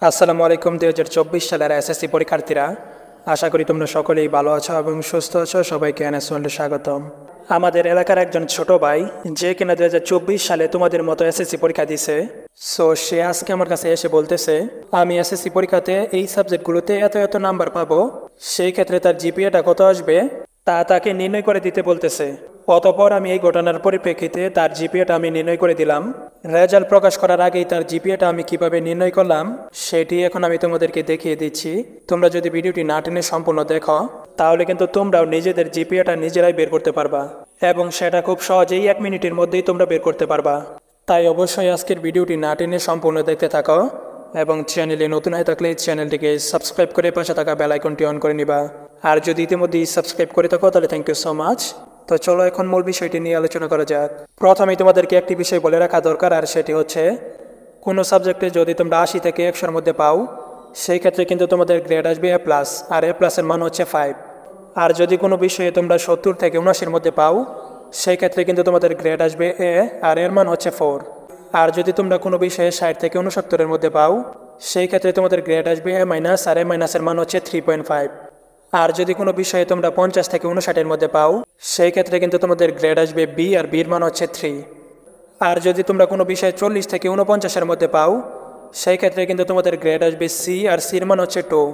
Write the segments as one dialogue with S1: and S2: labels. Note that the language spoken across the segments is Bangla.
S1: আসসালামু আলাইকুম 2024 সালের এসএসসি পরীক্ষার্থীরা, আশা করি তোমরা সকলেই ভালো আছো এবং সুস্থ আছো। সবাইকে এনএস ওয়ার্ল্ডে স্বাগতম। আমাদের এলাকার একজন ছোট ভাই যে কিনা 2024 সালে তোমাদের মতো এসএসসি পরীক্ষা দিছে, সে আজকে আমার কাছে এসে বলতেছে আমি এসএসসি পরীক্ষাতে এই সাবজেক্টগুলোতে এত এত নাম্বার পাবো, সেই ক্ষেত্রে তার জিপিএটা কত আসবে তা তাকে নির্ণয় করে দিতে বলতেছে। অতঃপর আমি এই ঘটনার পরিপ্রেক্ষিতে তার জিপিএটা আমি নির্ণয় করে দিলাম। রেজাল্ট প্রকাশ করার আগেই তার জিপিএটা আমি কিভাবে নির্ণয় করলাম সেটি এখন আমি তোমাদেরকে দেখিয়ে দিচ্ছি। তোমরা যদি ভিডিওটি না টেনে সম্পূর্ণ দেখো তাহলে কিন্তু তোমরাও নিজেদের জিপিএটা নিজেরাই বের করতে পারবা এবং সেটা খুব সহজেই 1 মিনিটের মধ্যেই তোমরা বের করতে পারবা। তাই অবশ্যই আজকের ভিডিওটি না টেনে সম্পূর্ণ দেখতে থাকো এবং চ্যানেলে নতুন হয়ে থাকলে চ্যানেলটিকে সাবস্ক্রাইব করে পাশে থাকা বেল আইকনটি অন করে নিবা। আর যদি ইতিমধ্যেই সাবস্ক্রাইব করে থাকো তাহলে থ্যাংক ইউ সো মাচ। তো চলো এখন মূল বিষয়টি নিয়ে আলোচনা করা যাক। প্রথমেই তোমাদেরকে একটি বিষয় বলে রাখা দরকার, আর সেটি হচ্ছে কোনো সাবজেক্টে যদি তোমরা 80 থেকে 100-র মধ্যে পাও সেই ক্ষেত্রে কিন্তু তোমাদের গ্রেড আসবে A+, আর A+-এর মান হচ্ছে 5। আর যদি কোনো বিষয়ে তোমরা 70 থেকে 79-র মধ্যে পাও সেই ক্ষেত্রে কিন্তু তোমাদের গ্রেড আসবে A, আর এর মান হচ্ছে 4। আর যদি তোমরা কোনো বিষয়ে 60 থেকে 69-এর মধ্যে পাও সেই ক্ষেত্রে তোমাদের গ্রেড আসবে A-, আর A-এর মান হচ্ছে 3.5। আর যদি কোনো বিষয়ে তোমরা 50 থেকে 59-এর মধ্যে পাও সেই ক্ষেত্রে কিন্তু তোমাদের গ্রেড আসবে B, আর B-র মান হচ্ছে 3। আর যদি তোমরা কোনো বিষয়ে 40 থেকে 49-এর মধ্যে পাও সেই ক্ষেত্রে কিন্তু তোমাদের গ্রেড আসবে C, আর C-র মান হচ্ছে 2।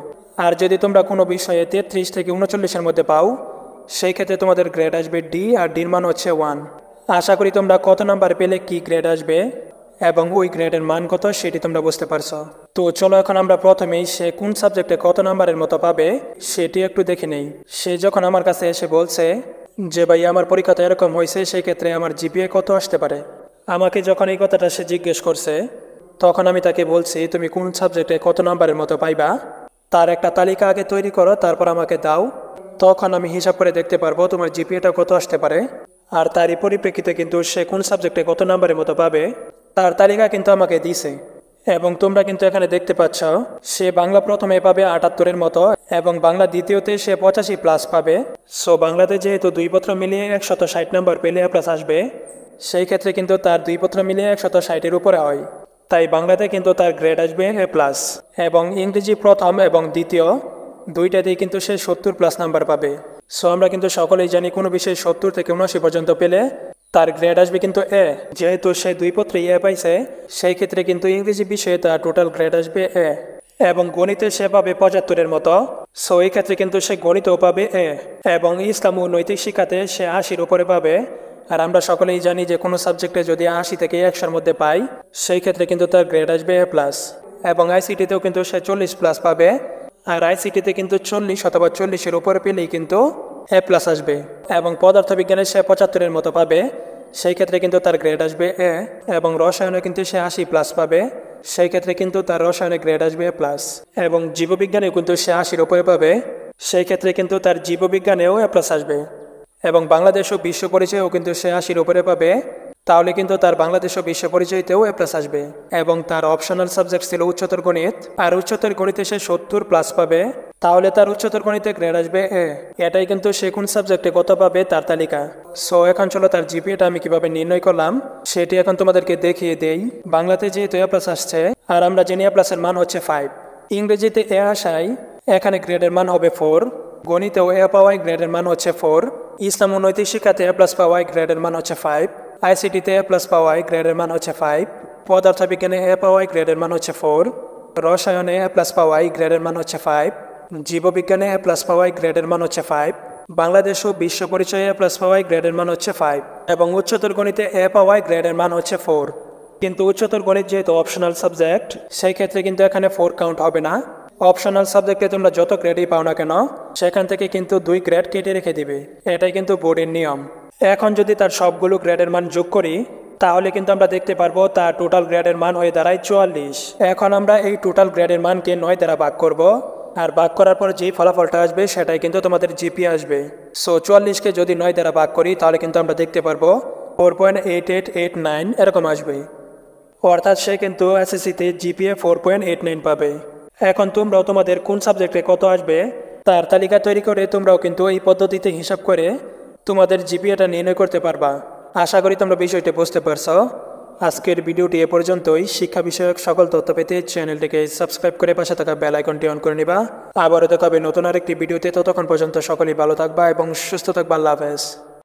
S1: আর যদি তোমরা কোনো বিষয়ে 33 থেকে 39-এর মধ্যে পাও সেই ক্ষেত্রে তোমাদের গ্রেড আসবে D, আর D-র মান হচ্ছে 1। আশা করি তোমরা কত নাম্বার পেলে কি গ্রেড আসবে এবং ওই গ্রেডের মান কত সেটি তোমরা বুঝতে পারছো। তো চলো এখন আমরা প্রথমেই সে কোন সাবজেক্টে কত নাম্বারের মতো পাবে সেটি একটু দেখে নেই। সে যখন আমার কাছে এসে বলছে যে ভাই আমার পরীক্ষাতে এরকম হয়েছে, সেই ক্ষেত্রে আমার জিপিএ কত আসতে পারে, আমাকে যখন এই কথাটা সে জিজ্ঞেস করছে তখন আমি তাকে বলছি তুমি কোন সাবজেক্টে কত নাম্বারের মতো পাইবা তার একটা তালিকা আগে তৈরি করো, তারপর আমাকে দাও, তখন আমি হিসাব করে দেখতে পারবো তোমার জিপিএটা কত আসতে পারে। আর তারই পরিপ্রেক্ষিতে কিন্তু সে কোন সাবজেক্টে কত নাম্বারের মতো পাবে তার তালিকা কিন্তু আমাকে দিছে। এবং তোমরা কিন্তু এখানে দেখতে পাচ্ছ সে বাংলা প্রথমে পাবে 78-এর মতো এবং বাংলা দ্বিতীয়তে সে 85+ পাবে। সো বাংলাতে যেহেতু 2 পত্র মিলিয়ে 160 নাম্বার পেলে A+ আসবে, সেই ক্ষেত্রে কিন্তু তার 2 পত্র মিলিয়ে 160-এর উপরে হয়, তাই বাংলাতে কিন্তু তার গ্রেড আসবে A+। এবং ইংরেজি প্রথম এবং দ্বিতীয় দুইটাতেই কিন্তু সে 70+ নাম্বার পাবে। সো আমরা কিন্তু সকলেই জানি কোনো বিষয়ে 70 থেকে 79 পর্যন্ত পেলে তার গ্রেড আসবে কিন্তু A। যেহেতু সে 2 পত্রে A পাইছে সেই ক্ষেত্রে কিন্তু ইংরেজি বিষয়ে তার টোটাল গ্রেড আসবে A। এবং গণিতে সে পাবে 75-এর মতো, সো এই ক্ষেত্রে কিন্তু সে গণিতেও পাবে A। এবং ইসলাম ও নৈতিক শিক্ষাতে সে 80-র উপরে পাবে। আর আমরা সকলেই জানি যে কোনো সাবজেক্টে যদি 80 থেকে 100-র মধ্যে পাই সেই ক্ষেত্রে কিন্তু তার গ্রেড আসবে A+। এবং আইসিটিতেও কিন্তু সে 40+ পাবে, আর আইসিটিতে কিন্তু 40 অথবা 40-এর উপরে পেলেই কিন্তু A+ আসবে। এবং পদার্থবিজ্ঞানে সে 75-এর মতো পাবে, সেই ক্ষেত্রে কিন্তু তার গ্রেড আসবে A। এবং রসায়নে কিন্তু সে 80+ পাবে, সেই ক্ষেত্রে কিন্তু তার রসায়নে গ্রেড আসবে A+। এবং জীববিজ্ঞানেও কিন্তু সে 80-র উপরে পাবে, সেই ক্ষেত্রে কিন্তু তার জীববিজ্ঞানেও A+ আসবে। এবং বাংলাদেশ ও বিশ্ব পরিচয়েও কিন্তু সে 80-র উপরে পাবে, তাহলে কিন্তু তার বাংলাদেশ ও বিশ্ব পরিচয়তেও A+ আসবে। এবং তার অপশনাল সাবজেক্ট ছিল উচ্চতর গণিত, আর উচ্চতর গণিতে সে 70+ পাবে, তাহলে তার উচ্চতর গণিতে গ্রেড আসবে A। এটাই কিন্তু সে কোন সাবজেক্টে কত পাবে তার তালিকা। সো এখন চলো তার জিপিএটা আমি কিভাবে নির্ণয় করলাম সেটি এখন তোমাদেরকে দেখিয়ে দেই। বাংলাতে যেহেতু A+ আসছে আর আমরা জানি A+-এর মান হচ্ছে 5, ইংরেজিতে A আসায় এখানে গ্রেডের মান হবে 4, গণিতেও A পাওয়ায় গ্রেডের মান হচ্ছে 4, ইসলাম ও নৈতিক শিক্ষাতে A+ পাওয়ায় গ্রেডের মান হচ্ছে 5, আইসিটিতে A+ পাওয়ায় গ্রেডের মান হচ্ছে 5, পদার্থবিজ্ঞানে A পাওয়ায় গ্রেডের মান হচ্ছে 4, রসায়নে A+ পাওয়ায় গ্রেডের মান হচ্ছে 5, জীববিজ্ঞানে A+ পাওয়ায় গ্রেডের মান হচ্ছে 5, বাংলাদেশ ও বিশ্ব পরিচয়ে A+ পাওয়ায় গ্রেডের মান হচ্ছে 5, এবং উচ্চতর গণিতে A পাওয়ায় গ্রেডের মান হচ্ছে 4। কিন্তু উচ্চতর গণিত যেহেতু অপশনাল সাবজেক্ট সেই ক্ষেত্রে কিন্তু এখানে 4 কাউন্ট হবে না। অপশনাল সাবজেক্টে তোমরা যত গ্রেডই পাও না কেন সেখান থেকে কিন্তু 2 গ্রেড কেটে রেখে দিবে, এটাই কিন্তু বোর্ডের নিয়ম। এখন যদি তার সবগুলো গ্রেডের মান যোগ করি তাহলে কিন্তু আমরা দেখতে পারবো তার টোটাল গ্রেডের মান হয়ে দাঁড়ায় 44। এখন আমরা এই টোটাল গ্রেডের মানকে 9 দ্বারা ভাগ করব, আর ভাগ করার পর যেই ফলাফলটা আসবে সেটাই কিন্তু তোমাদের জিপিএ আসবে। সো 44-কে যদি 9 দ্বারা ভাগ করি তাহলে কিন্তু আমরা দেখতে পারবো 4.8889 এরকম আসবে, অর্থাৎ সে কিন্তু এসএসসিতে জিপিএ 4.89 পাবে। এখন তোমরাও তোমাদের কোন সাবজেক্টে কত আসবে তার তালিকা তৈরি করে তোমরাও কিন্তু এই পদ্ধতিতে হিসাব করে তোমাদের জিপিএটা নির্ণয় করতে পারবা। আশা করি তোমরা বিষয়টি বুঝতে পারছো। আজকের ভিডিওটি এ পর্যন্তই। শিক্ষা বিষয়ক সকল তথ্য পেতে চ্যানেলটিকে সাবস্ক্রাইব করে পাশে থাকা বেল আইকনটি অন করে নিবা। আবারও দেখা হবে নতুন আরেকটি ভিডিওতে। ততক্ষণ পর্যন্ত সকলেই ভালো থাকবা এবং সুস্থ থাকবা। আল্লাহ হাফেজ।